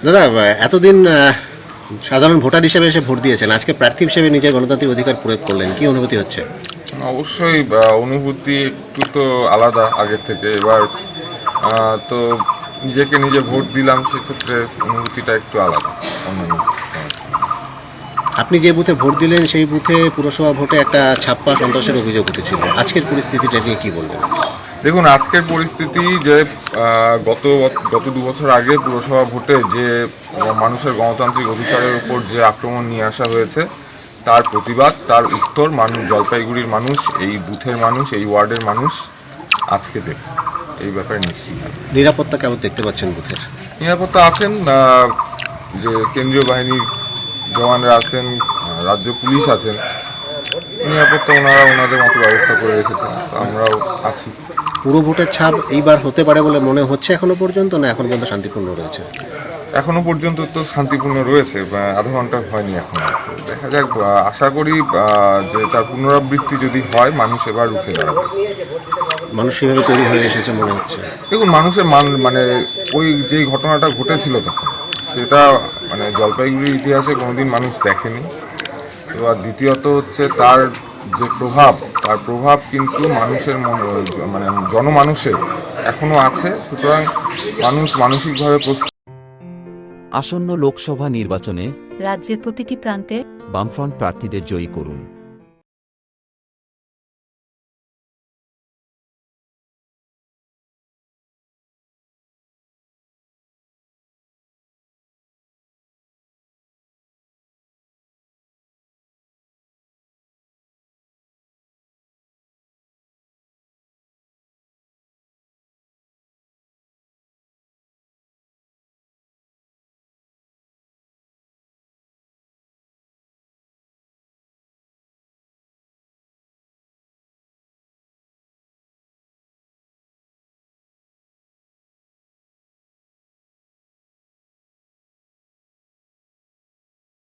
দাদা, এতদিন সাধারণ ভোটার হিসেবে এসে ভোট দিয়েছেন, আজকে প্রার্থী হিসেবে নিজের গণতান্ত্রিক অধিকার প্রয়োগ করলেন, কি অনুভূতি হচ্ছে? অবশ্যই অনুভূতি একটু তো আলাদা আগের থেকে। এবার তো নিজেকে নিজে ভোট দিলাম, সেক্ষেত্রে অনুভূতিটা একটু আলাদা অন্যান্য সময়ের থেকে। আপনি যে বুথে ভোট দিলেন সেই বুথে পুরসভা ভোটে একটা ছাপ্পা সন্ত্রাসের অভিযোগ উঠেছিল, আজকের পরিস্থিতিটা নিয়ে কি বলবেন? দেখুন, আজকের পরিস্থিতি যে গত গত 2 বছর আগে পুরসভা ভোটে যে মানুষের গণতান্ত্রিক অধিকারের উপর যে আক্রমণ নিয়ে আসা হয়েছে, তার প্রতিবাদ, তার উত্তর মানুষ, জলপাইগুড়ির মানুষ, এই বুথের মানুষ, এই ওয়ার্ডের মানুষ আজকে দেবে, এই ব্যাপারে নিশ্চিত। নিরাপত্তা কেমন দেখতে পাচ্ছেন বুথের? নিরাপত্তা আছেন, যে কেন্দ্রীয় বাহিনীর জওয়ানরা আছেন, রাজ্য পুলিশ আছেন, নিরাপত্তা ওনারা ওনাদের মতো ব্যবস্থা করে রেখেছেন, তো আমরাও আছি। পুরো ভোটের ছাপ এইবার হতে পারে বলে মনে হচ্ছে এখনো পর্যন্ত, না এখন পর্যন্ত শান্তিপূর্ণ রয়েছে? এখনো পর্যন্ত তো শান্তিপূর্ণ রয়েছে, আধা ঘন্টা হয়নি এখন। তো দেখা যাক, আশা করি যে তার পুনরাবৃত্তি যদি হয়, মানুষ এবার উঠে দাঁড়াবে। মানুষ সেভাবে তৈরি হয়ে এসেছে মনে হচ্ছে। দেখুন, মানুষের মানে ওই যেই ঘটনাটা ঘটেছিল তখন, সেটা মানে জলপাইগুড়ির ইতিহাসে কোনোদিন মানুষ দেখেনি। তো আর দ্বিতীয়ত হচ্ছে তার যে প্রভাব, তার প্রভাব কিন্তু মানুষের মানে জনমানুষের এখনো আছে। সুতরাং মানুষ মানসিকভাবে প্রস্তুত। আসন্ন লোকসভা নির্বাচনে রাজ্যের প্রতিটি প্রান্তে বামফ্রন্ট প্রার্থীদের জয়ী করুন।